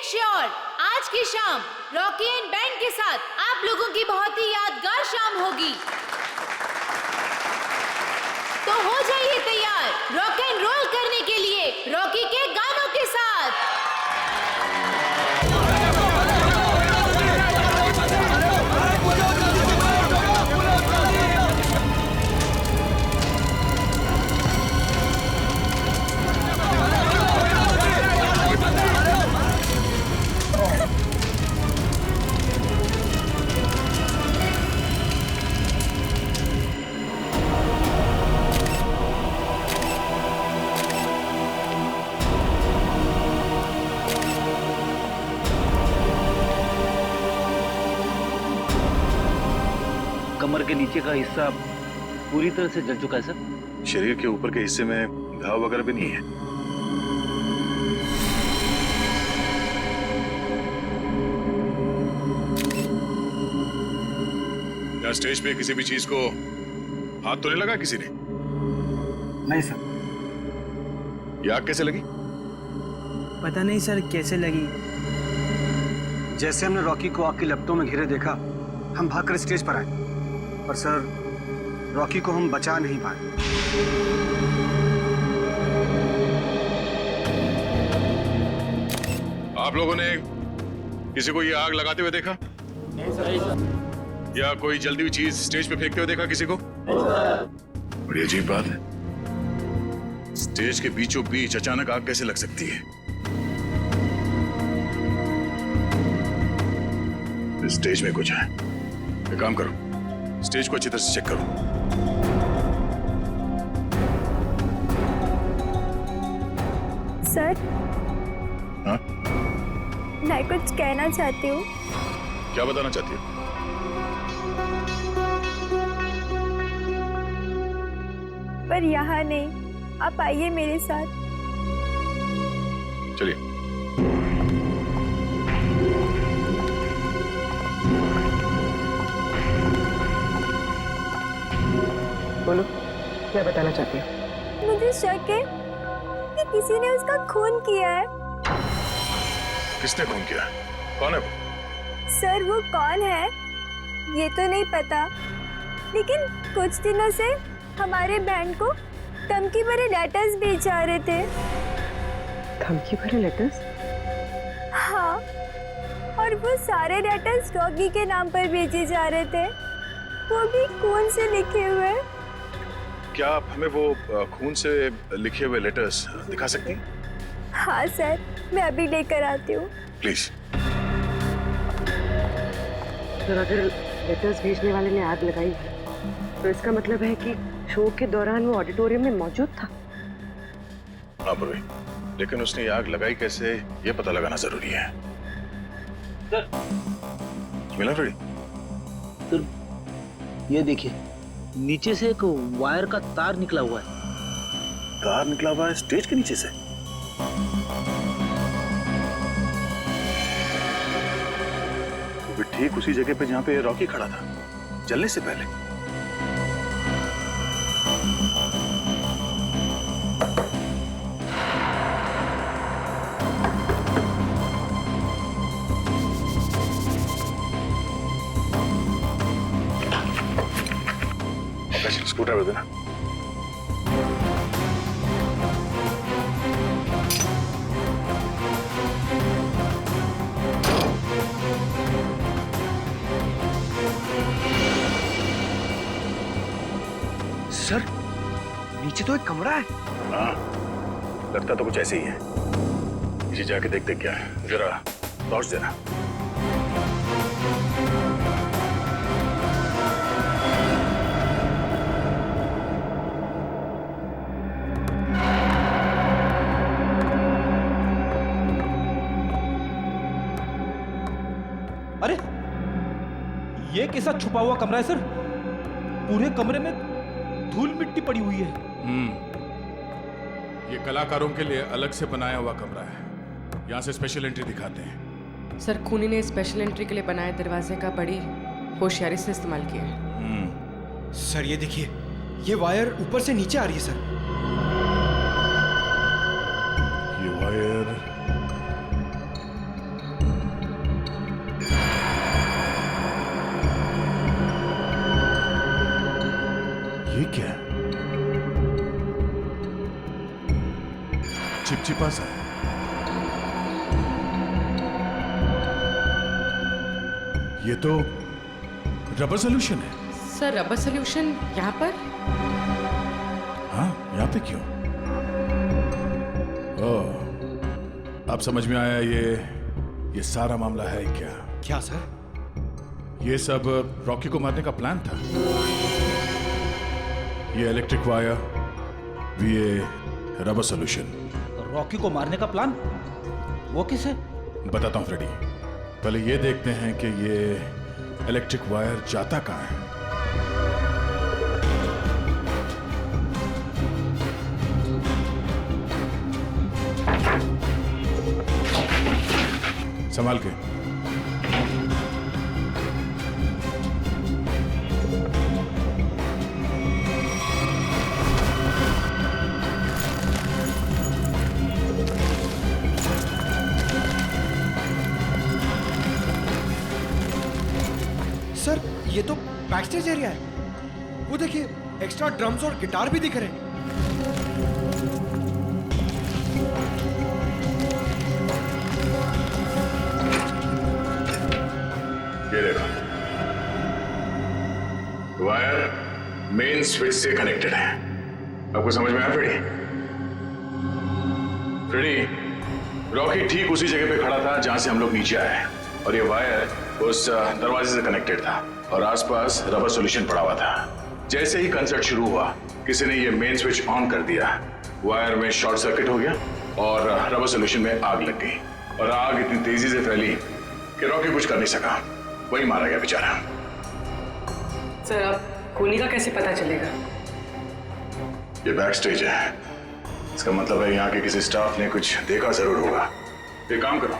Make sure आज की शाम रॉकी एंड बैंड के साथ आप लोगों की बहुत ही यादगार शाम होगी। तो हो जाइए तैयार रॉक एंड रोल करने के लिए रॉकी के गानों के साथ। कमर के नीचे का हिस्सा पूरी तरह से जल चुका है सर। शरीर के ऊपर के हिस्से में घाव वगैरह भी नहीं है। क्या स्टेज पे किसी भी चीज को हाथ तो नहीं लगा किसी ने? नहीं सर। ये आग कैसे लगी? पता नहीं सर कैसे लगी। जैसे हमने रॉकी को आग की लपटों में घिरे देखा, हम भागकर स्टेज पर आए, पर सर रॉकी को हम बचा नहीं पाए। आप लोगों ने किसी को ये आग लगाते हुए देखा? नहीं सर। या कोई जल्दी हुई चीज स्टेज पे फेंकते हुए देखा किसी को? बड़ी अजीब बात है, स्टेज के बीचों बीच अचानक आग कैसे लग सकती है? इस स्टेज में कुछ है। एक काम करो, स्टेज को अच्छी तरह से चेक करो। सर, हाँ? मैं कुछ कहना चाहती हूँ। क्या बताना चाहती हो? पर यहाँ नहीं, आप आइए मेरे साथ। चलिए। बोलो, क्या बताना चाहती हो? मुझे शक है कि किसी ने उसका खून किया है। किसने खून किया? कौन है वो? सर वो कौन है ये तो नहीं पता, लेकिन कुछ दिनों से हमारे बैंड को धमकी भरे लेटर्स भेज जा रहे थे। धमकी भरे लेटर्स? हाँ, और वो सारे लेटर्स रॉकी के नाम पर भेजे जा रहे थे, वो भी खून से लिखे हुए। क्या आप हमें वो खून से लिखे हुए लेटर्स दिखा सकती हैं? हाँ सर, मैं अभी लेकर आती हूँ। प्लीज। सर अगर लेटर्स भेजने वाले ने आग लगाई है तो इसका मतलब है कि शो के दौरान वो ऑडिटोरियम में मौजूद था। हाँ पूर्वी, लेकिन उसने आग लगाई कैसे ये पता लगाना जरूरी है। सर मिला रेडी? सर ये देखिए, नीचे से एक वायर का तार निकला हुआ है। तार निकला हुआ है स्टेज के नीचे से? वो भी ठीक उसी जगह पे जहां पे रॉकी खड़ा था जलने से पहले। स्क्रू ड्राइवर देना। सर, नीचे तो एक कमरा है। हाँ, लगता तो कुछ ऐसे ही है। नीचे जाके देखते क्या है, जरा टॉर्च देना। अरे ये कैसा छुपा हुआ कमरा है सर? पूरे कमरे में धूल मिट्टी पड़ी हुई है। ये कलाकारों के लिए अलग से बनाया हुआ कमरा है। यहाँ से स्पेशल एंट्री दिखाते हैं। सर खूनी ने स्पेशल एंट्री के लिए बनाए दरवाजे का बड़ी होशियारी से इस्तेमाल किया है। सर ये देखिए, ये वायर ऊपर से नीचे आ रही है सर। ये वायर जी पास आए। ये तो रबर सोल्यूशन है। सर रबर सोल्यूशन यहाँ पर? हाँ, यहाँ पे क्यों? ओह, अब समझ में आया ये सारा मामला है क्या? क्या सर? ये सब रॉकी को मारने का प्लान था। ये इलेक्ट्रिक वायर, ये रबर सोल्यूशन। रॉकी को मारने का प्लान? वो किसे? बताता हूं फ्रेडी। पहले ये देखते हैं कि ये इलेक्ट्रिक वायर जाता कहां है। संभाल के। सर ये तो बैक स्टेज एरिया है। वो देखिए एक्स्ट्रा ड्रम्स और गिटार भी दिख रहे हैं। ये देखो, वायर मेन स्विच से कनेक्टेड है। आपको समझ में आया फ्रेडी? फ्रेडी, रॉकी ठीक उसी जगह पे खड़ा था जहां से हम लोग नीचे आए हैं, और ये वायर उस दरवाजे से कनेक्टेड था और आसपास रबर सॉल्यूशन पड़ा हुआ था। जैसे ही कंसर्ट शुरू हुआ, किसी ने ये मेन स्विच ऑन कर दिया, वायर में शॉर्ट सर्किट हो गया और रबर सॉल्यूशन में आग लग गई, और आग इतनी तेजी से फैली कि रॉकी कुछ कर नहीं सका, वही मारा गया बेचारा। सर अब खूनी का कैसे पता चलेगा? ये बैक स्टेज है, इसका मतलब है यहाँ के किसी स्टाफ ने कुछ देखा जरूर होगा। एक काम करो,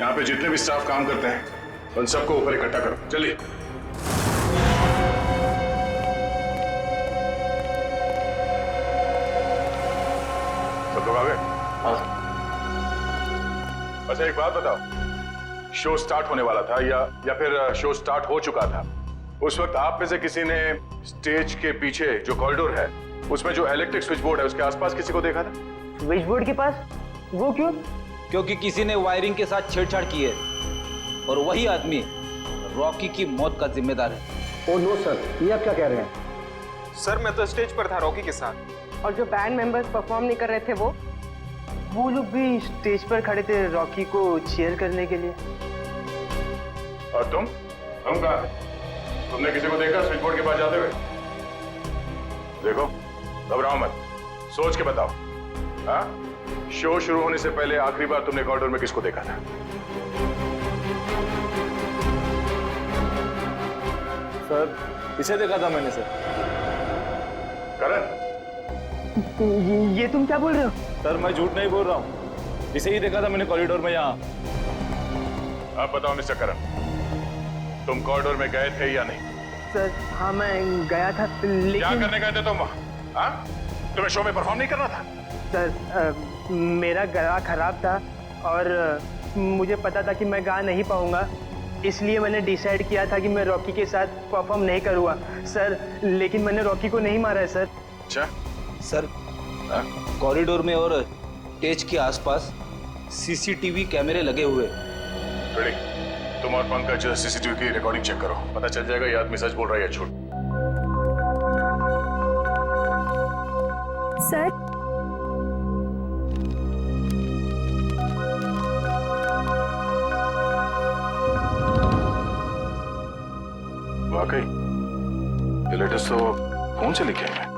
यहाँ पे जितने भी स्टाफ काम करते हैं उन सबको ऊपर इकट्ठा करो, चलिए। सब लोग आ गए? हाँ। अच्छा एक बात बताओ, शो स्टार्ट होने वाला था या फिर शो स्टार्ट हो चुका था? उस वक्त आप में से किसी ने स्टेज के पीछे जो कॉरिडोर है उसमें जो इलेक्ट्रिक स्विच बोर्ड है उसके आसपास किसी को देखा था? स्विच बोर्ड के पास? वो क्यों? क्योंकि किसी ने वायरिंग के साथ छेड़छाड़ की है और वही आदमी रॉकी की मौत का जिम्मेदार है। ओ नो सर, ये आप क्या कह रहे हैं? सर मैं तो स्टेज पर था रॉकी के साथ। और जो बैंड मेंबर्स परफॉर्म नहीं कर रहे थे वो लोग भी स्टेज पर खड़े थे रॉकी को चीयर करने के लिए। और तुम कहाँ? तुमने किसी को देखा स्विच बोर्ड के पास जाते हुए? देखो, घबराओ मत, सोच के बताओ। हाँ? शो शुरू होने से पहले आखिरी बार तुमने कॉरिडोर में किसको देखा था? सर, इसे देखा था मैंने सर। करण? ये तुम क्या बोल रहे हो? सर मैं झूठ नहीं बोल रहा हूँ, इसे ही देखा था मैंने कॉरिडोर में यहाँ। आप बताओ मिस्टर करण, तुम कॉरिडोर में गए थे या नहीं? सर हाँ मैं गया था, लेकिन क्या करने गए थे तुम वहाँ? हाँ? तुम्हें शो में परफॉर्म नहीं करना था? सर मेरा गला खराब था और मुझे पता था कि मैं गा नहीं पाऊंगा, इसलिए मैंने डिसाइड किया था कि मैं रॉकी के साथ परफॉर्म नहीं करूँगा सर। लेकिन मैंने रॉकी को नहीं मारा है सर। अच्छा सर कॉरिडोर में और स्टेज के आसपास सीसीटीवी कैमरे लगे हुए। रेडी, तुम और पंकज सीसीटीवी की रिकॉर्डिंग चेक करो, पता चल जाएगा ये आदमी सच बोल रहा है या झूठ। सर वाकई ये लेटर्स तो फोन से लिखे हैं।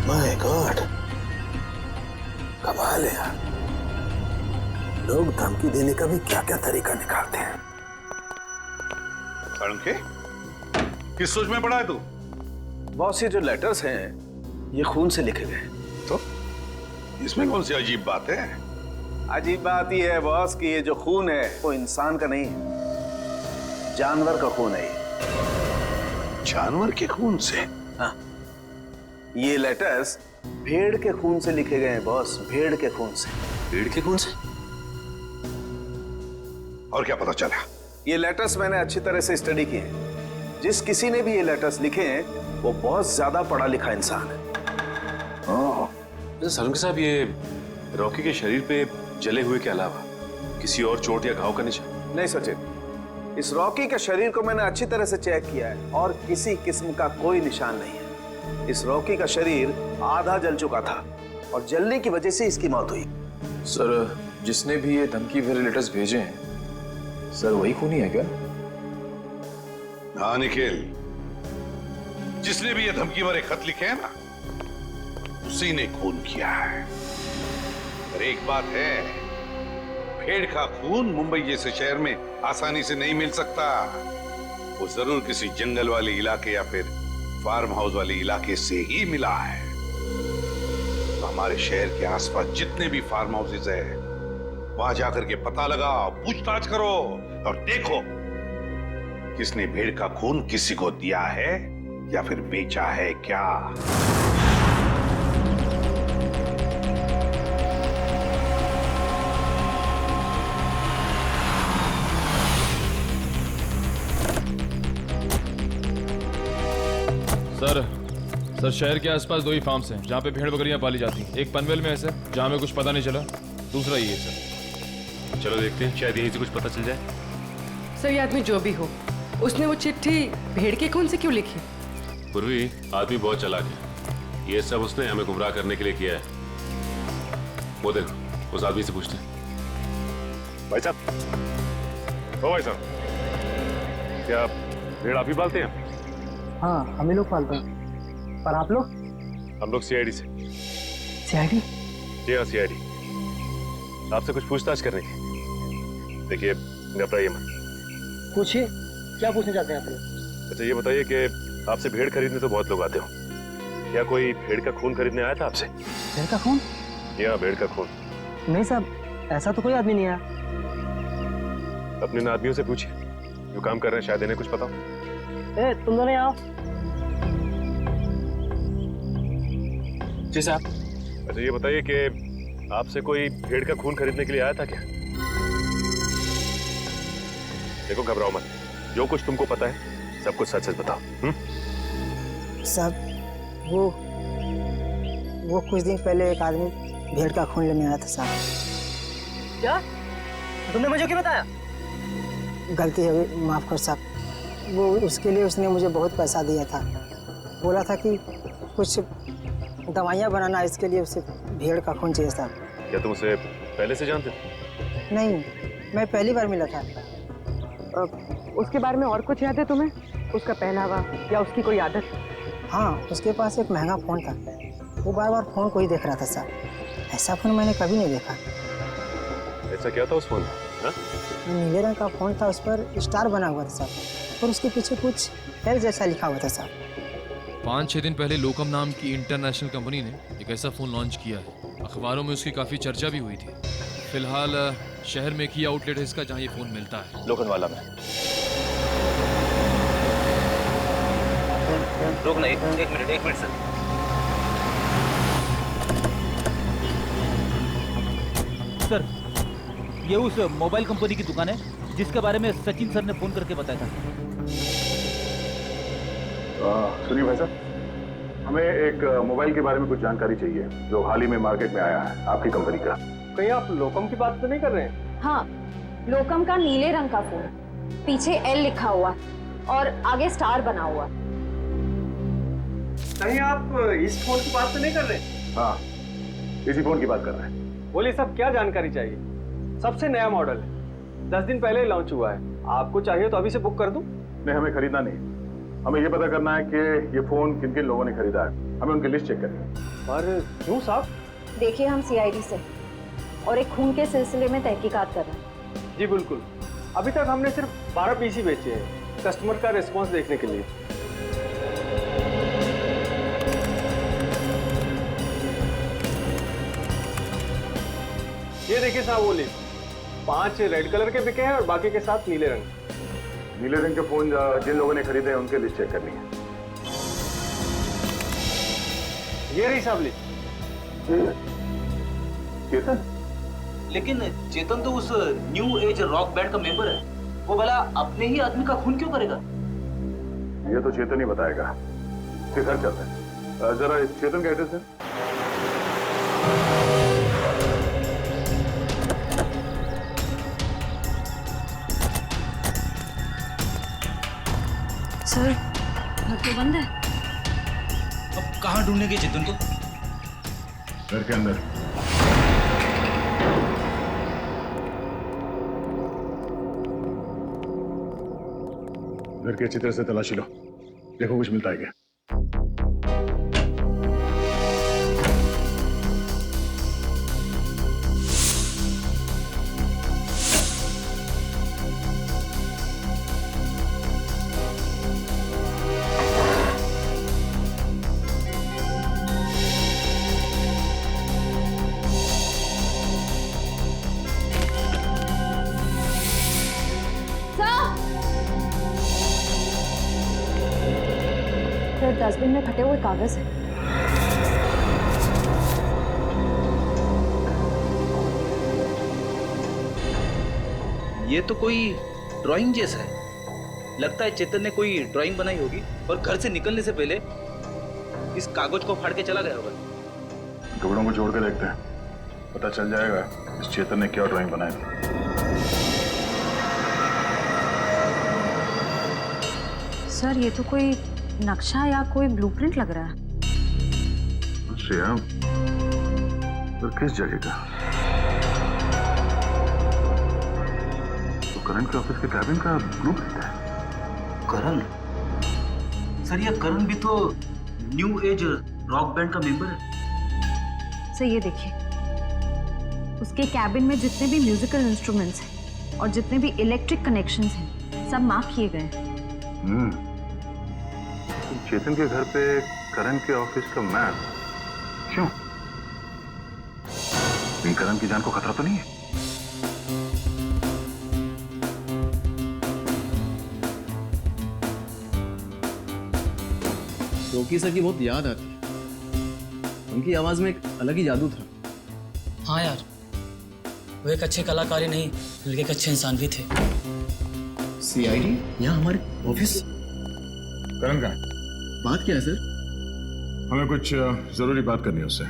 माय गॉड, कमाल है यार, लोग धमकी देने का भी क्या क्या तरीका निकालते हैं। के किस सोच में पड़ा है तू? बॉस ये जो लेटर्स हैं ये खून से लिखे गए। तो इसमें कौन सी अजीब बात है? अजीब बात यह है बॉस कि ये जो खून है वो इंसान का नहीं है, जानवर का खून है ये। जानवर के खून से? हाँ, ये लेटर्स भेड़ के खून से लिखे गए हैं बॉस, भेड़ के खून से। भेड़ के खून से? और क्या पता चला? ये लेटर्स मैंने अच्छी तरह से स्टडी किए हैं। जिस किसी ने भी ये लेटर्स लिखे हैं वो बहुत ज्यादा पढ़ा लिखा इंसान है। सलून साहब, ये रॉकी के शरीर पे जले हुए के अलावा किसी और चोट या घाव का निशान? नहीं सचिन, इस रॉकी के शरीर को मैंने अच्छी तरह से चेक किया है और किसी किस्म का कोई निशान नहीं है। इस रॉकी का शरीर आधा जल चुका था और जलने की वजह से इसकी मौत हुई। सर, जिसने भी ये धमकी भरे लेटर्स भेजे हैं, सर वही खूनी है क्या? हाँ निखिल, जिसने भी ये धमकी भरे खत लिखे हैं ना, उसी ने खून किया है। पर एक बात है, भेड़ का खून मुंबई जैसे शहर में आसानी से नहीं मिल सकता। वो जरूर किसी जंगल वाले इलाके या फिर फार्म हाउस वाले इलाके से ही मिला है। तो हमारे शहर के आसपास जितने भी फार्म हाउसेज है, वहां जाकर के पता लगाओ, पूछताछ करो और देखो किसने भेड़ का खून किसी को दिया है या फिर बेचा है क्या। सर शहर के आसपास 2 ही फार्म्स हैं जहाँ पे भेड़ बकरियां पाली जाती हैं। एक पनवेल में है सर, जहाँ में कुछ पता नहीं चला, दूसरा ये है सर। चलो देखते हैं, शायद यहीं से कुछ पता चल जाए। सर, ये आदमी जो भी हो, उसने वो चिट्ठी भेड़ के खून से क्यों लिखी? पूर्वी आदमी बहुत चालाक है, ये सब उसने हमें गुमराह करने के लिए किया है। वो देखो, उस आदमी से पूछते हैं। भाई साहब, ओ भाई साहब, क्या भेड़ आप ही पालते हैं? हाँ, हम ही लोग पालते हैं। पर आप लोग? हम लोग सीआईडी से। सीआईडी? जी हाँ, सीआईडी। आपसे कुछ पूछताछ करनी थी। देखिए, घबराइए मत। पूछिए, क्या पूछना चाहते हैं आप लोग? अच्छा, ये बताइए कि आपसे भेड़ खरीदने तो बहुत लोग आते हो, क्या कोई भेड़ का खून खरीदने आया था आपसे? भेड़ का खून? जी हाँ, भेड़ का खून। नहीं साहब, ऐसा तो कोई आदमी नहीं आया। अपने इन आदमियों से पूछिए जो काम कर रहे हैं, शायद इन्हें कुछ पता हो। तुम दोनों आओ। जी साहब। अच्छा, ये बताइए कि आपसे कोई भेड़ का खून खरीदने के लिए आया था क्या? देखो, घबराओ मत, जो कुछ तुमको पता है सब कुछ सच सच बताओ। साहब, वो कुछ दिन पहले एक आदमी भेड़ का खून लेने आया था साहब। क्या? तुमने मुझे क्यों बताया? गलती है, माफ कर साहब। वो उसके लिए उसने मुझे बहुत पैसा दिया था, बोला था कि कुछ दवाइयाँ बनाना, इसके लिए उसे भेड़ का खून चाहिए था। क्या तुम उसे पहले से जानते हो? नहीं, मैं पहली बार मिला था। उसके बारे में और कुछ याद है तुम्हें? उसका पहनावा या उसकी कोई आदत? हाँ, उसके पास एक महंगा फ़ोन था, वो बार बार फ़ोन को ही देख रहा था साहब। ऐसा फ़ोन मैंने कभी नहीं देखा। ऐसा क्या था उस फोन में? नीले रंग का फ़ोन था, उस पर स्टार बना हुआ था साहब, और उसके पीछे कुछ एल जैसा लिखा हुआ था साहब। 5-6 दिन पहले लोकम नाम की इंटरनेशनल कंपनी ने एक ऐसा फ़ोन लॉन्च किया है। अखबारों में उसकी काफ़ी चर्चा भी हुई थी। फिलहाल शहर में एक ही आउटलेट है इसका जहाँ ये फ़ोन मिलता है, लोखंडवाला में। रुकना, एक मिनट सर। सर, ये उस मोबाइल कंपनी की दुकान है जिसके बारे में सचिन सर ने फोन करके बताया था। सुनिए भाई साहब, हमें एक मोबाइल के बारे में कुछ जानकारी चाहिए जो हाल ही में मार्केट में आया है आपकी कंपनी का। कहीं आप लोकम की बात तो नहीं कर रहे हैं? हाँ, लोकम का नीले रंग का फोन, पीछे एल लिखा हुआ और आगे स्टार बना हुआ। कहीं आप इस फोन की बात तो नहीं कर रहे? हाँ, इसी फोन की बात कर रहे हैं। बोलिए साहब, क्या जानकारी चाहिए? सबसे नया मॉडल है, 10 दिन पहले ही लॉन्च हुआ है। आपको चाहिए तो अभी से बुक कर दूं? नहीं, हमें खरीदना नहीं, हमें ये पता करना है कि ये फोन किन किन लोगों ने खरीदा है। हमें उनकी लिस्ट चेक करनी है। पर क्यों साहब? देखिए, हम सीआईडी से और एक खून के सिलसिले में तहकीकात कर रहे हैं। जी बिल्कुल। अभी तक हमने सिर्फ 12 पीस ही बेचे हैं, कस्टमर का रिस्पांस देखने के लिए। ये देखिए साहब, वो लिस्ट 5 रेड कलर के बिके हैं और बाकी के 7 नीले रंग। नीले रंग के फोन जिन लोगों ने खरीदे हैं उनके लिस्ट चेक करनी है। ये रही साहब लिस्ट। चेतन? लेकिन चेतन तो उस न्यू एज रॉक बैंड का मेंबर है, वो भला अपने ही आदमी का खून क्यों करेगा? ये तो चेतन ही बताएगा। फिर घर चलते हैं। जरा चेतन का एड्रेस है। सर, घर तो बंद है। अब कहाँ ढूंढेंगे चेतन को? घर के अंदर। घर के अच्छी तरह से तलाशी लो, देखो कुछ मिलता है क्या। डस्टबिन में फटे हुए कागज है। ये तो कोई ड्राइंग जैसा है। लगता है चेतन ने कोई ड्राइंग बनाई होगी और घर से निकलने से पहले इस कागज को फाड़ के चला गया होगा। टुकड़ों को जोड़ के देखते हैं, पता चल जाएगा इस चेतन ने क्या ड्राइंग बनाई थी। सर, ये तो कोई नक्शा या कोई ब्लूप्रिंट लग रहा है। श्रेया, तो किस जगह का? तो करण के ऑफिस के कैबिन का ब्लूप्रिंट है। करण? सर, ये करण भी तो न्यू एज रॉक बैंड का मेंबर है। सर, ये देखिए, उसके कैबिन में जितने भी म्यूजिकल इंस्ट्रूमेंट्स हैं और जितने भी इलेक्ट्रिक कनेक्शंस हैं, सब मार्क किए गए हैं। चेतन के घर पे करण के ऑफिस का मैप क्यों? करण की जान को खतरा तो नहीं है? रोकी सर की बहुत याद आती है। उनकी आवाज में एक अलग ही जादू था। हाँ यार, वो एक अच्छे कलाकार ही नहीं बल्कि एक अच्छे इंसान भी थे। सीआईडी यहाँ हमारे ऑफिस? करण का बात क्या है सर? हमें कुछ जरूरी बात करनी है उससे।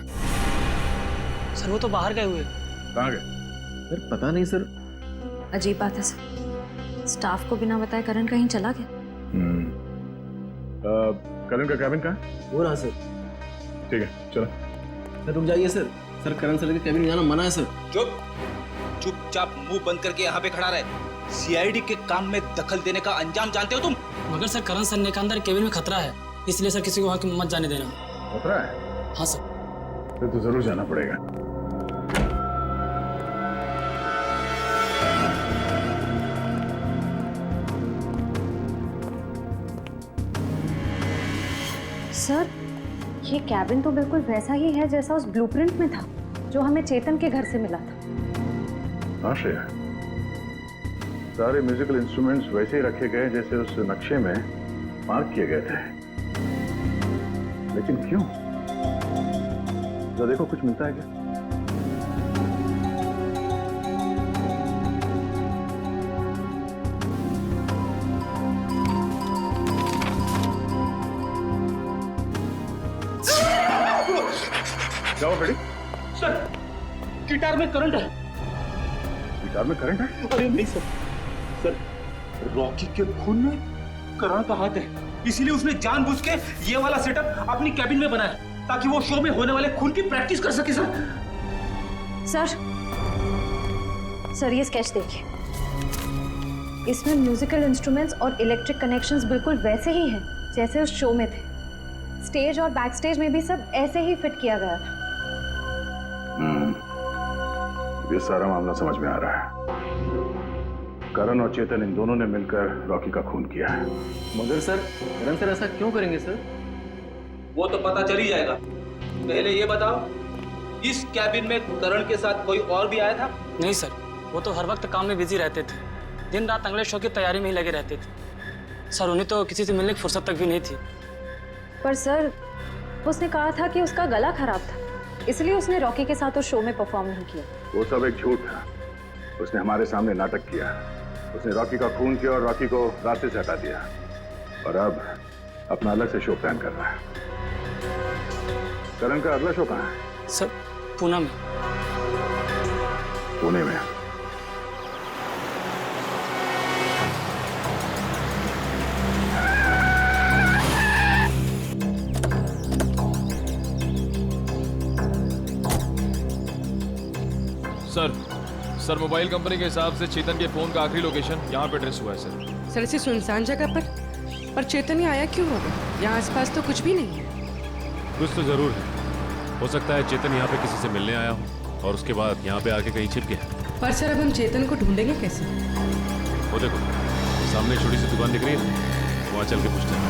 सर, वो तो बाहर गए हुए। कहाँ गए? सर, पता नहीं सर। अजीब बात है सर, स्टाफ को बिना बताए करण कहीं चला गया। करण का कैबिन कहाँ? वो रहा सर। ठीक है, चलो। सर रुक जाइए सर। सर, करण सर के कैबिन में जाना मना है सर। चुपचाप मुंह बंद करके यहाँ पे खड़ा रहे। सीआईडी के काम में दखल देने का अंजाम जानते हो तुम? मगर सर, करण सर ने कहा अंदर केबिन में खतरा है, इसलिए सर किसी को वहां मत जाने देना। खतरा है? हाँ सर। फिर तो जरूर जाना पड़ेगा। सर, ये कैबिन तो बिल्कुल वैसा ही है जैसा उस ब्लूप्रिंट में था जो हमें चेतन के घर से मिला था। हाँ श्रेया, सारे म्यूजिकल इंस्ट्रूमेंट्स वैसे ही रखे गए जैसे उस नक्शे में मार्क किए गए थे। लेकिन क्यों? जरा देखो कुछ मिलता है क्या? क्या हुआ बेटी? सर, गिटार में करंट है। गिटार में करंट है? अरे नहीं सर, सर रॉकी के खून में करण का हाथ है, इसीलिए उसने जानबूझ के ये वाला सेटअप अपनी कैबिन में बनाया ताकि वो शो में होने वाले खून की प्रैक्टिस कर सके। सर, ये स्केच देखिए, इसमें म्यूजिकल इंस्ट्रूमेंट्स और इलेक्ट्रिक कनेक्शंस बिल्कुल वैसे ही हैं जैसे उस शो में थे। स्टेज और बैक स्टेज में भी सब ऐसे ही फिट किया गया था। ये सारा मामला समझ में आ रहा है। करण और चेतन इन दोनों ने मिलकर रॉकी का खून किया है। मगर सर, करण सर ऐसा क्यों करेंगे सर? वो तो पता चल ही जाएगा। पहले ये बताओ, इस कैबिन में करण के साथ कोई और भी आया था? नहीं सर, वो तो हर वक्त काम में बिजी रहते थे, दिन रात अगले शो की तैयारी में ही लगे रहते थे। सर उन्हें तो किसी से मिलने की फुर्सत तक भी नहीं थी। पर सर, उसने कहा था कि उसका गला खराब था, इसलिए उसने रॉकी के साथ उस शो में परफॉर्म नहीं किया। वो सब एक झूठ था। उसने हमारे सामने नाटक किया। उसने रॉकी का खून किया और रॉकी को रास्ते से हटा दिया, और अब अपना अलग से शो प्लान कर रहा है। करण का अगला शो कहाँ है? सर पूना में। पुणे में? सर मोबाइल कंपनी के हिसाब से चेतन के फोन का आखिरी लोकेशन यहाँ पे ट्रेस हुआ है सर। सर इसी सुनसान जगह पर चेतन ही आया क्यों होगा? यहाँ आसपास तो कुछ भी नहीं है। कुछ तो जरूर है। हो सकता है चेतन यहाँ पे किसी से मिलने आया हो और उसके बाद यहाँ पे आके कहीं छिप गया। पर सर अब हम चेतन को ढूंढेंगे कैसे? वो देखो सामने छोटी सी दुकान दिख रही है, वहाँ चल के पूछते हैं।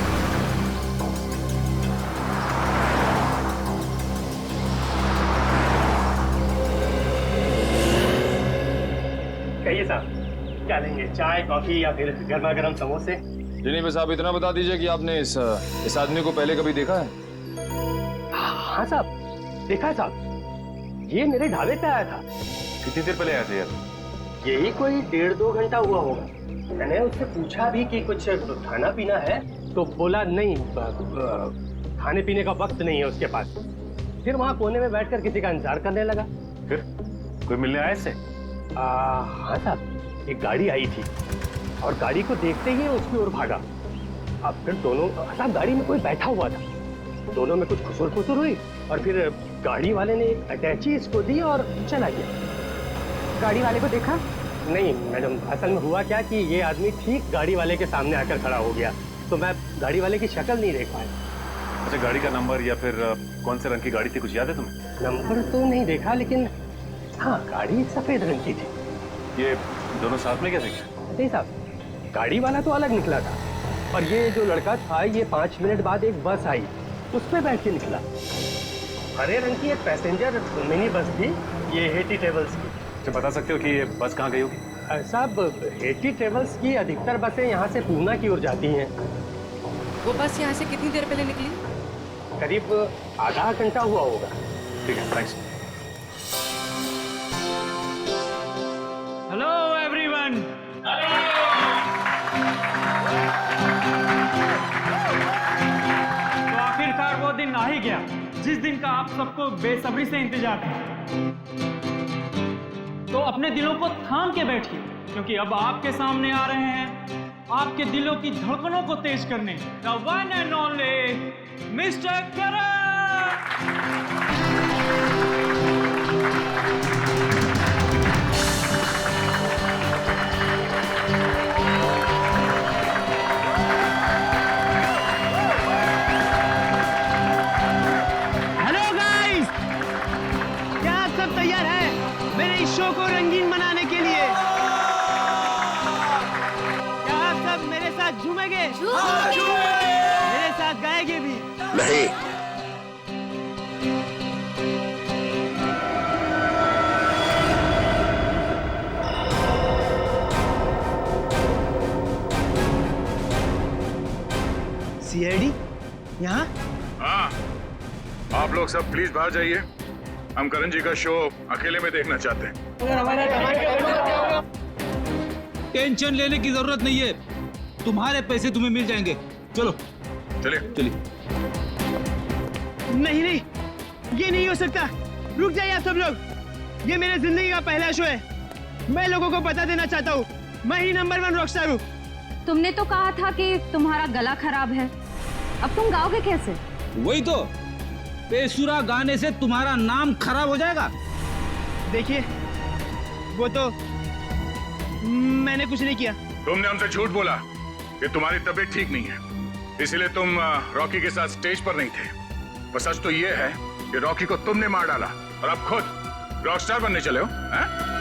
कहिए साहब, क्या लेंगे? चाय, कॉफी या फिर गर्मा गर्म समोसे? जिन्हीं में साहब इतना बता दीजिए कि आपने इस आदमी को पहले कभी देखा है? हाँ साहब, देखा है साहब। ये मेरे ढाबे पे आया था। कितनी देर पहले आया था यार? यही कोई 1.5-2 घंटा हुआ होगा। मैंने उससे पूछा भी कि कुछ खाना पीना है, तो बोला नहीं, खाने पीने का वक्त नहीं है उसके पास। फिर वहाँ कोने में बैठकर किसी का इंतजार करने लगा। फिर कोई मिलने आया इससे? हाँ साहब, एक गाड़ी आई थी और गाड़ी को देखते ही उसकी ओर भागा। अब फिर दोनों, साहब गाड़ी में कोई बैठा हुआ था, दोनों में कुछ खुसुर फुसुर हुई और फिर गाड़ी वाले ने एक अटैची इसको दी और चला गया। गाड़ी वाले को देखा? नहीं मैडम, असल में हुआ क्या कि ये आदमी ठीक गाड़ी वाले के सामने आकर खड़ा हो गया, तो मैं गाड़ी वाले की शक्ल नहीं देख पाया। अच्छा, गाड़ी का नंबर या फिर कौन से रंग की गाड़ी थी, कुछ याद है तुम्हें? नंबर तो नहीं देखा, लेकिन हाँ गाड़ी सफेद रंग की थी। ये दोनों साथ में कैसे गए? नहीं साहब, गाड़ी वाला तो अलग निकला था और ये जो लड़का था, ये 5 मिनट बाद एक बस आई, उस पर बैठ के निकला। हरे रंग की एक पैसेंजर मिनी बस थी, ये हेटी ट्रेवल्स की। तो बता सकते हो कि ये बस कहाँ गई होगी? साहब, हेटी ट्रेवल्स की अधिकतर बसें यहाँ से पूना की ओर जाती हैं। वो बस यहाँ से कितनी देर पहले निकली? करीब आधा घंटा हुआ होगा। ठीक है, थैंक्स। Hello everyone. तो आखिरकार वो दिन आ ही गया जिस दिन का आप सबको बेसब्री से इंतजार था। तो अपने दिलों को थाम के बैठिए, क्योंकि अब आपके सामने आ रहे हैं आपके दिलों की धड़कनों को तेज करने the one and only mister Karan. Hello guys, क्या आप सब तैयार हैं मेरे इस शो को रंगीन बनाने के लिए? क्या आप सब मेरे साथ झूमेंगे? मेरे साथ गाएंगे भी? नहीं। सीआईडी यहाँ? हाँ, आप लोग सब प्लीज बाहर जाइए। हम करण जी का शो अकेले में देखना चाहते हैं। टेंशन लेने की जरूरत नहीं है, तुम्हारे पैसे तुम्हें मिल जाएंगे। चलो चलिए चलिए। नहीं नहीं, ये नहीं हो सकता। रुक जाइए आप सब लोग, ये मेरे जिंदगी का पहला शो है। मैं लोगों को बता देना चाहता हूँ, मैं ही नंबर 1 रॉकस्टार हूँ। तुमने तो कहा था कि तुम्हारा गला खराब है, अब तुम गाओगे कैसे? वही तो, बेसुरा गाने से तुम्हारा नाम खराब हो जाएगा। देखिए, वो तो मैंने कुछ नहीं किया। तुमने हमसे झूठ बोला कि तुम्हारी तबीयत ठीक नहीं है। इसीलिए तुम रॉकी के साथ स्टेज पर नहीं थे। पर सच तो ये है कि रॉकी को तुमने मार डाला और अब खुद रॉकस्टार बनने चले हो, हैं?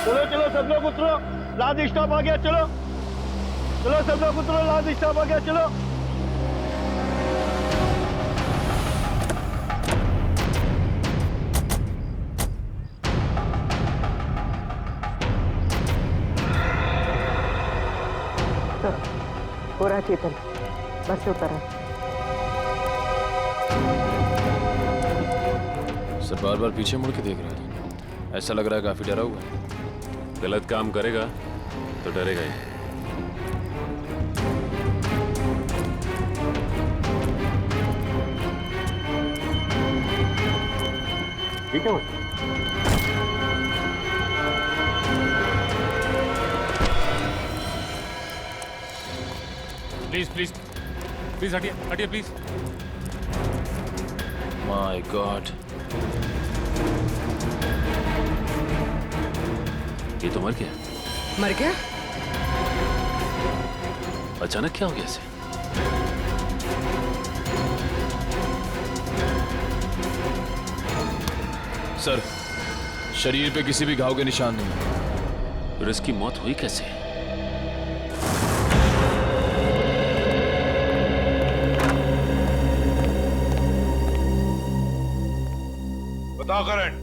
चलो चलो सब लोग उतरो, लास्ट स्टॉप आ गया। चलो चलो सब लोग उतरो, लास्ट स्टॉप आ गया। चलो हो रहा चेतन, बस से उतर। सर बार बार पीछे मुड़ के देख रहा है, ऐसा लग रहा है काफी डरा हुआ है। गलत काम करेगा तो डरेगा ही। ठीक है। प्लीज प्लीज प्लीज हटिए हटिए प्लीज। माय गॉड, ये तो मर गया। मर गया? अचानक क्या हो गया इसे? सर शरीर पे किसी भी घाव के निशान नहीं। फिर इसकी मौत हुई कैसे? बताओ करण,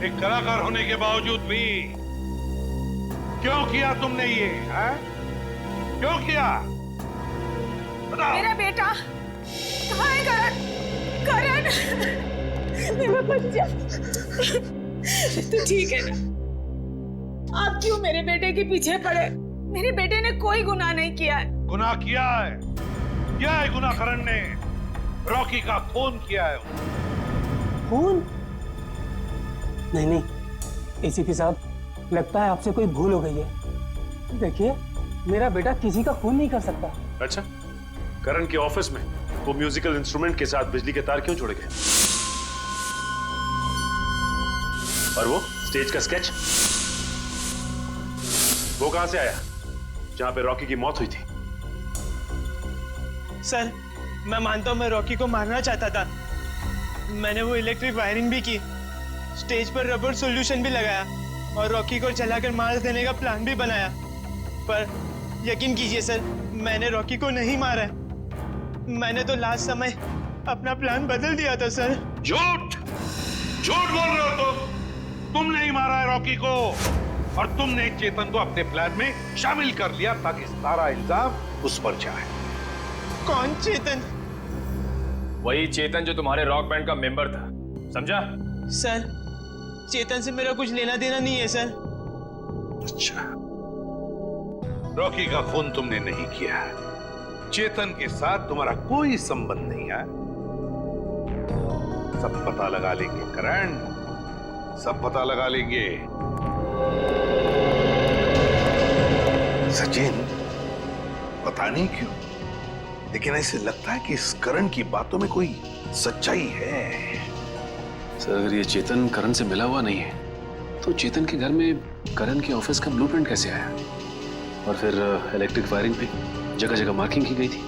एक कलाकार होने के बावजूद भी क्यों किया तुमने ये? है? क्यों किया? बताओ। मेरा बेटा कहाँ है? करण, करण, मेरा बच्चा, तू ठीक है ना? आप क्यों मेरे बेटे के पीछे पड़े? मेरे बेटे ने कोई गुनाह नहीं किया है। गुनाह किया है, क्या है गुनाह? करण ने रॉकी का खून किया है। खून? नहीं नहीं एसीपी साहब, लगता है आपसे कोई भूल हो गई है। देखिए मेरा बेटा किसी का खून नहीं कर सकता। अच्छा, करण के ऑफिस में वो म्यूजिकल इंस्ट्रूमेंट के साथ बिजली के तार क्यों जोड़े गए? और वो स्टेज का स्केच वो कहां से आया जहां पे रॉकी की मौत हुई थी? सर मैं मानता हूं मैं रॉकी को मारना चाहता था। मैंने वो इलेक्ट्रिक वायरिंग भी की, स्टेज पर रबर सॉल्यूशन भी लगाया और रॉकी को जलाकर मार देने का प्लान भी बनाया। पर यकीन कीजिए सर, मैंने रॉकी को नहीं मारा है। मैंने तो लास्ट समय अपना प्लान बदल दिया था सर। झूठ, झूठ बोल रहे हो तुम नहीं मारा है रॉकी को, और तुमने चेतन को अपने प्लान में शामिल कर लिया ताकि सारा इल्जाम उस पर जाए। कौन चेतन? वही चेतन जो तुम्हारे रॉक बैंड का मेंबर था, समझा? सर चेतन से मेरा कुछ लेना देना नहीं है सर। अच्छा, रॉकी का खून तुमने नहीं किया, चेतन के साथ तुम्हारा कोई संबंध नहीं है। सब पता लगा लेंगे करण, सब पता लगा लेंगे। सचिन, पता नहीं क्यों लेकिन ऐसे लगता है कि इस करण की बातों में कोई सच्चाई है। सर अगर ये चेतन करण से मिला हुआ नहीं है तो चेतन के घर में करण के ऑफिस का ब्लूप्रिंट कैसे आया? और फिर इलेक्ट्रिक वायरिंग पे जगह जगह मार्किंग की गई थी।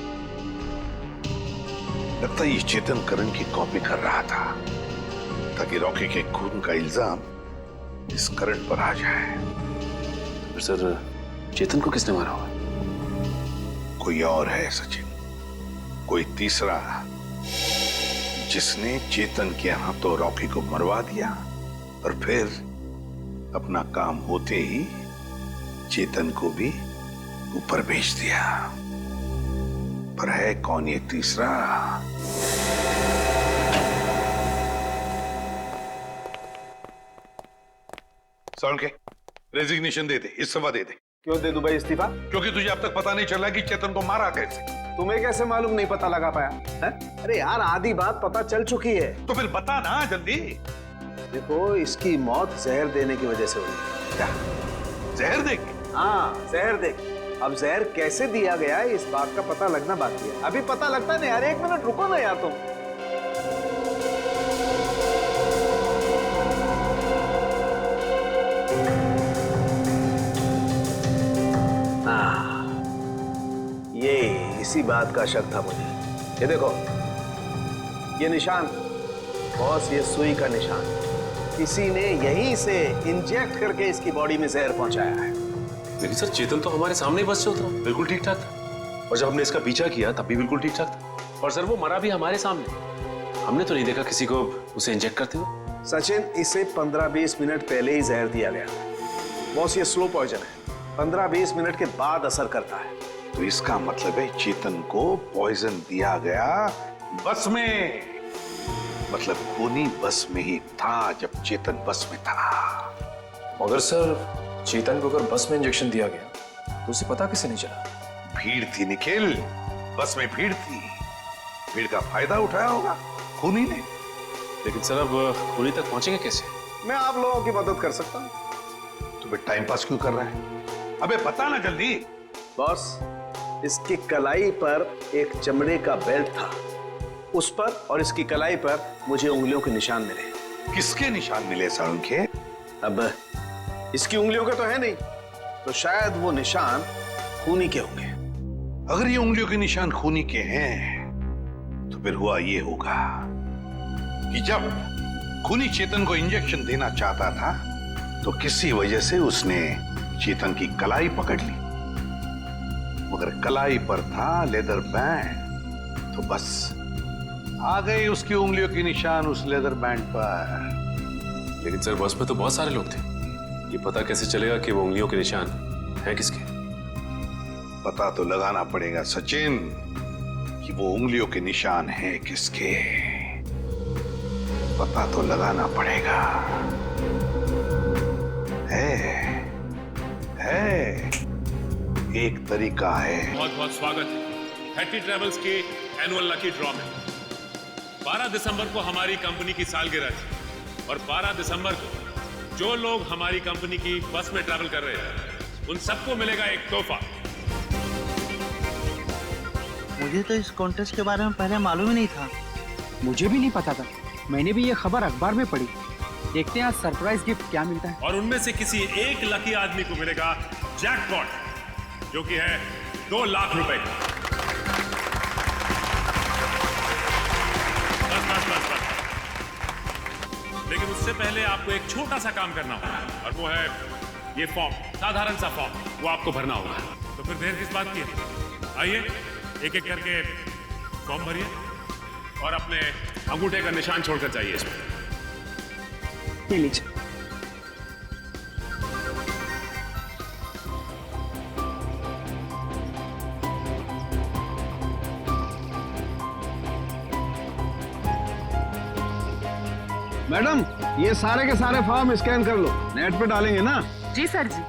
लगता है ये चेतन करण की कॉपी कर रहा था ताकि रॉकी के खून का इल्जाम इस करण पर आ जाए। फिर सर चेतन को किसने मारा होगा? कोई और है सचिन, कोई तीसरा जिसने चेतन के हाथों रॉकी को मरवा दिया और फिर अपना काम होते ही चेतन को भी ऊपर भेज दिया। पर है कौन ये तीसरा? साउंड के रेजिग्नेशन दे दे, इस्तीफा दे दे। क्यों दे दूं भाई इस्तीफा? क्योंकि तुझे अब तक पता नहीं चला कि चेतन को मारा कैसे। तुम्हें कैसे मालूम नहीं पता लगा पाया है? अरे यार आधी बात पता चल चुकी है। तो फिर बता ना जल्दी। देखो इसकी मौत जहर देने की वजह से हुई। क्या जहर देके? हाँ जहर देके। अब जहर कैसे दिया गया है इस बात का पता लगना बाकी है। अभी पता लगता नहीं यार, 1 मिनट रुको ना यार तुम। ये इसी बात का शक था मुझे। ये देखो ये निशान बॉस, ये सुई का निशान किसी ने यहीं से इंजेक्ट करके इसकी बॉडी में जहर पहुंचाया है। लेकिन सर चेतन तो हमारे सामने ही बस से उतरा, बिल्कुल ठीक ठाक था। और जब हमने इसका पीछा किया तब भी बिल्कुल ठीक ठाक था। और सर वो मरा भी हमारे सामने, हमने तो नहीं देखा किसी को उसे इंजेक्ट करते हुए। सचिन इसे 15-20 मिनट पहले ही जहर दिया गया। बॉस ये स्लो पॉइजन है, 15-20 मिनट के बाद असर करता है। तो इसका मतलब है चेतन को पॉइजन दिया गया बस में। मतलब खूनी बस में ही था जब चेतन बस में था। मगर सर चेतन को अगर बस में इंजेक्शन दिया गया तो उसे पता कैसे नहीं चला? भीड़ थी निखिल, बस में भीड़ थी। भीड़ का फायदा उठाया होगा खूनी ने। लेकिन सर अब खूनी तक पहुंचेंगे कैसे? मैं आप लोगों की मदद कर सकता हूं। तो फिर टाइम पास क्यों कर रहा है? अबे बता ना जल्दी। बॉस इसकी कलाई पर एक चमड़े का बेल्ट था, उस पर और इसकी कलाई पर मुझे उंगलियों के निशान मिले। किसके निशान मिले सारुण के? अब इसकी उंगलियों के तो है नहीं, तो शायद वो निशान खूनी के होंगे। अगर ये उंगलियों के निशान खूनी के हैं तो फिर हुआ ये होगा कि जब खूनी चेतन को इंजेक्शन देना चाहता था तो किसी वजह से उसने चेतन की कलाई पकड़ ली, मगर कलाई पर था लेदर बैंड, तो बस आ गए उसकी उंगलियों के निशान उस लेदर बैंड पर। लेकिन सर बस में तो बहुत सारे लोग थे, ये पता कैसे चलेगा कि वो उंगलियों के निशान है किसके? पता तो लगाना पड़ेगा सचिन कि वो उंगलियों के निशान है किसके। पता तो लगाना पड़ेगा। है एक तरीका है। बहुत बहुत स्वागत है हैट्टी ट्रेवल्स के एनुअल लकी ड्रॉ में। 12 दिसंबर को हमारी कंपनी की सालगिरह थी और 12 दिसंबर को जो लोग हमारी कंपनी की बस में ट्रैवल कर रहे हैं उन सबको मिलेगा एक तोहफा। मुझे तो इस कॉन्टेस्ट के बारे में पहले मालूम ही नहीं था। मुझे भी नहीं पता था, मैंने भी ये खबर अखबार में पढ़ी। देखते हैं आज सरप्राइज गिफ्ट क्या मिलता है। और उनमें से किसी एक लकी आदमी को मिलेगा जैकपॉट, जो कि है 2 लाख रुपए का। बस। लेकिन उससे पहले आपको एक छोटा सा काम करना होगा और वो है ये फॉर्म, साधारण सा फॉर्म, वो आपको भरना होगा। तो फिर देर किस बात की है? आइए एक एक करके फॉर्म भरिए और अपने अंगूठे का निशान छोड़कर जाइए इसमें। ये लीजिए। मैडम ये सारे के सारे फॉर्म स्कैन कर लो, नेट पे डालेंगे ना? जी सर जी।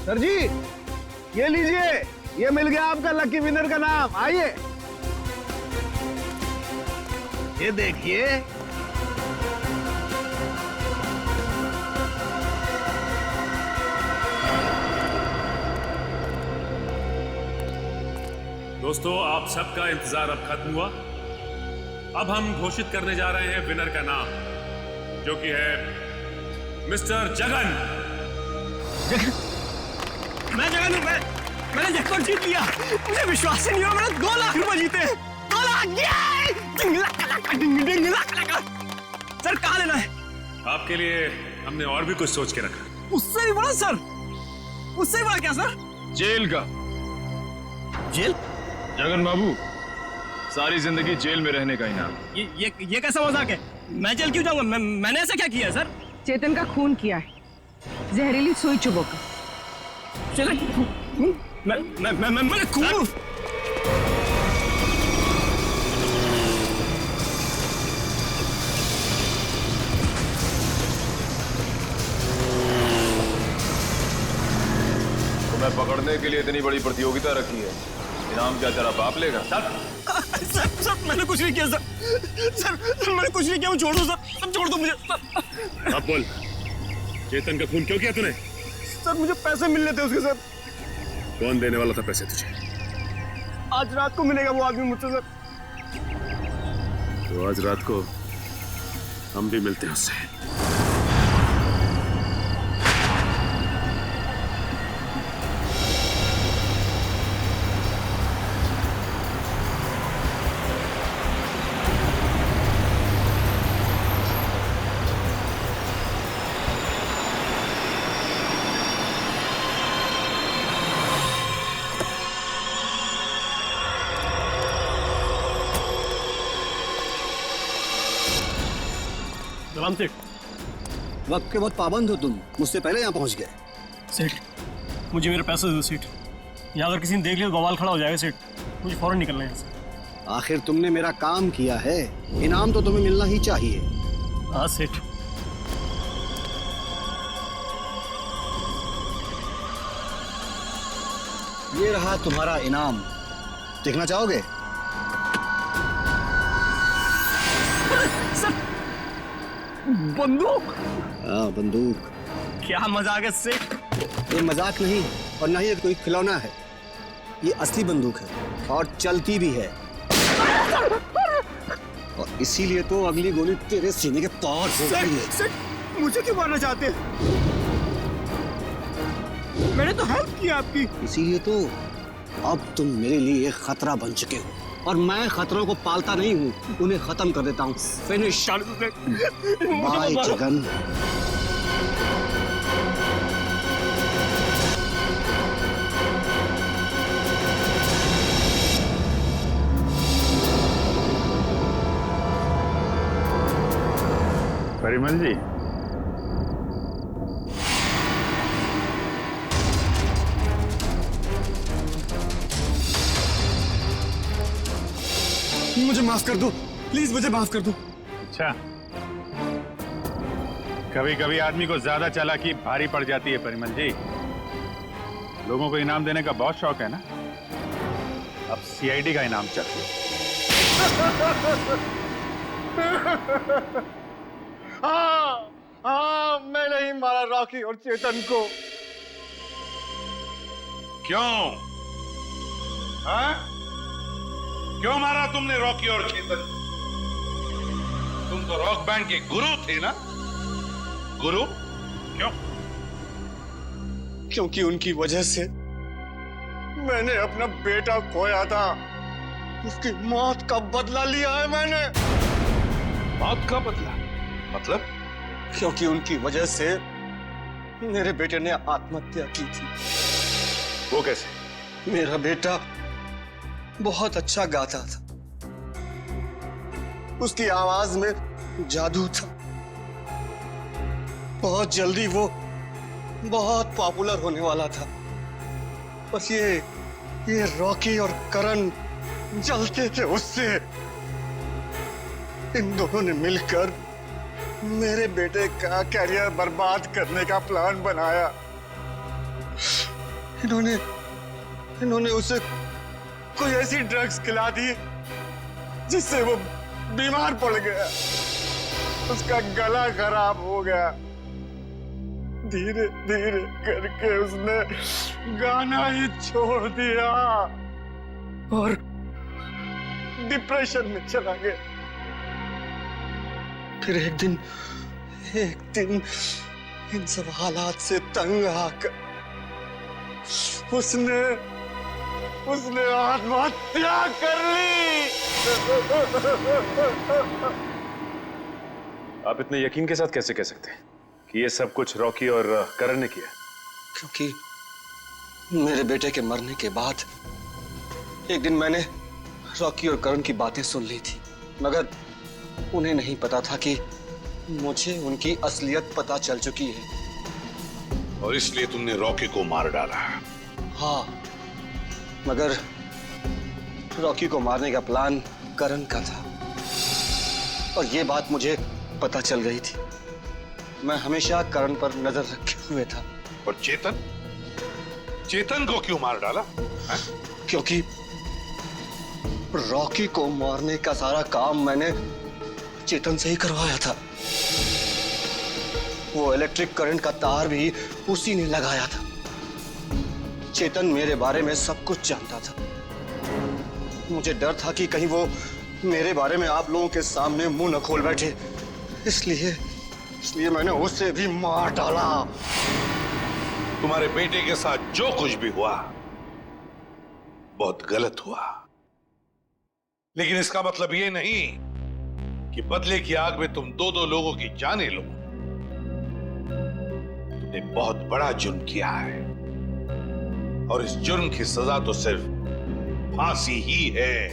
सर जी ये लीजिए, ये मिल गया आपका लकी विनर का नाम। आइए, ये देखिए। दोस्तों, आप सबका इंतजार अब खत्म हुआ। अब हम घोषित करने जा रहे हैं विनर का नाम, जो कि है मिस्टर जगन। मैं जगन हूं। मैंने जैकपॉट जीत लिया। मुझे विश्वास ही नहीं हो, मैंने 2 लाख रुपए जीते। 2 लाख! सर कहाँ लेना है? आपके लिए हमने और भी कुछ सोच के रखा। उससे भी बड़ा सर? उससे भी बड़ा क्या सर? जेल का। जेल? जगन बाबू, सारी जिंदगी जेल में रहने का इनाम। ये कैसा मजाक है? मैं जेल क्यों जाऊंगा? मैंने ऐसा क्या किया है सर? चेतन का खून किया है, जहरीली सुई चुभोकर। चेतन खून? मैंने खून? तुम्हें पकड़ने के लिए इतनी बड़ी प्रतियोगिता रखी है, इनाम क्या तेरा बाप लेगा? सर मैंने कुछ नहीं किया सर मैंने कुछ नहीं किया। छोड़ दो सर, छोड़ दो मुझे। अब बोल, चेतन का खून क्यों किया तूने? सर मुझे पैसे मिलने थे उसके सर। कौन देने वाला था पैसे तुझे? आज रात को मिलेगा वो आदमी मुझसे सर। तो आज रात को हम भी मिलते हैं उससे। सलाम सेठ। वक्त के बहुत पाबंद हो तुम, मुझसे पहले यहाँ पहुँच गए। सेठ, मुझे मेरे पैसे दो सेठ। यहाँ अगर किसी ने देख लिया तो बवाल खड़ा हो जाएगा सेठ। मुझे फौरन निकलना है यहाँ से। आखिर तुमने मेरा काम किया है, इनाम तो तुम्हें मिलना ही चाहिए। हाँ सेठ। ये रहा तुम्हारा इनाम, देखना चाहोगे? बंदूक? हाँ बंदूक। क्या मजाक है सेठ? ये मजाक नहीं और ना ही कोई खिलौना है, ये असली बंदूक है और चलती भी है। और इसीलिए तो अगली गोली तेरे सीने के पार हो गई है। सेठ, मुझे क्यों मारना चाहते हैं? मैंने तो हेल्प की आपकी। इसीलिए तो अब तुम मेरे लिए खतरा बन चुके हो और मैं खतरों को पालता नहीं हूँ, उन्हें खत्म कर देता हूँ। फिनिश। बाय जगन। परिमल जी, मुझे माफ कर दो, प्लीज मुझे माफ कर दो। अच्छा, कभी कभी आदमी को ज्यादा चालाकी भारी पड़ जाती है परिमल जी। लोगों को इनाम देने का बहुत शौक है ना, अब सीआईडी का इनाम चाहिए। हाँ, मैंने ही मारा रॉकी और चेतन को। क्यों? हाँ? क्यों मारा तुमने रॉकी और चेतन? तुम तो रॉक बैंड के गुरु थे ना? गुरु? क्यों? क्योंकि उनकी वजह से मैंने अपना बेटा खोया था। उसकी मौत का बदला लिया है मैंने। मौत का बदला? मतलब? क्योंकि उनकी वजह से मेरे बेटे ने आत्महत्या की थी। वो कैसे? मेरा बेटा बहुत अच्छा गाता था, उसकी आवाज में जादू था। बहुत जल्दी वो बहुत पॉपुलर होने वाला था। बस ये रॉकी और करण जलते थे उससे। इन दोनों ने मिलकर मेरे बेटे का कैरियर बर्बाद करने का प्लान बनाया। इन्होंने इन्होंने उसे कोई ऐसी ड्रग्स खिला दी जिससे वो बीमार पड़ गया। उसका गला खराब हो गया। धीरे धीरे करके उसने गाना ही छोड़ दिया और डिप्रेशन में चला गया। फिर एक दिन इन सब हालात से तंग आकर उसने आत्महत्या कर ली। आप इतने यकीन के साथ कैसे कह सकते हैं कि ये सब कुछ रॉकी और करण ने किया? क्योंकि मेरे बेटे के मरने के बाद एक दिन मैंने रॉकी और करण की बातें सुन ली थी, मगर उन्हें नहीं पता था कि मुझे उनकी असलियत पता चल चुकी है। और इसलिए तुमने रॉकी को मार डाला? हाँ, मगर रॉकी को मारने का प्लान करण का था और ये बात मुझे पता चल गई थी। मैं हमेशा करण पर नजर रखे हुए था। और चेतन को क्यों मार डाला? क्योंकि रॉकी को मारने का सारा काम मैंने चेतन से ही करवाया था। वो इलेक्ट्रिक करंट का तार भी उसी ने लगाया था। चेतन मेरे बारे में सब कुछ जानता था। मुझे डर था कि कहीं वो मेरे बारे में आप लोगों के सामने मुंह न खोल बैठे, इसलिए मैंने उसे भी मार डाला। तुम्हारे बेटे के साथ जो कुछ भी हुआ बहुत गलत हुआ, लेकिन इसका मतलब ये नहीं कि बदले की आग में तुम दो लोगों की जानें लो। तुमने बहुत बड़ा जुर्म किया है और इस जुर्म की सजा तो सिर्फ फांसी ही है।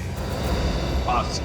फांसी।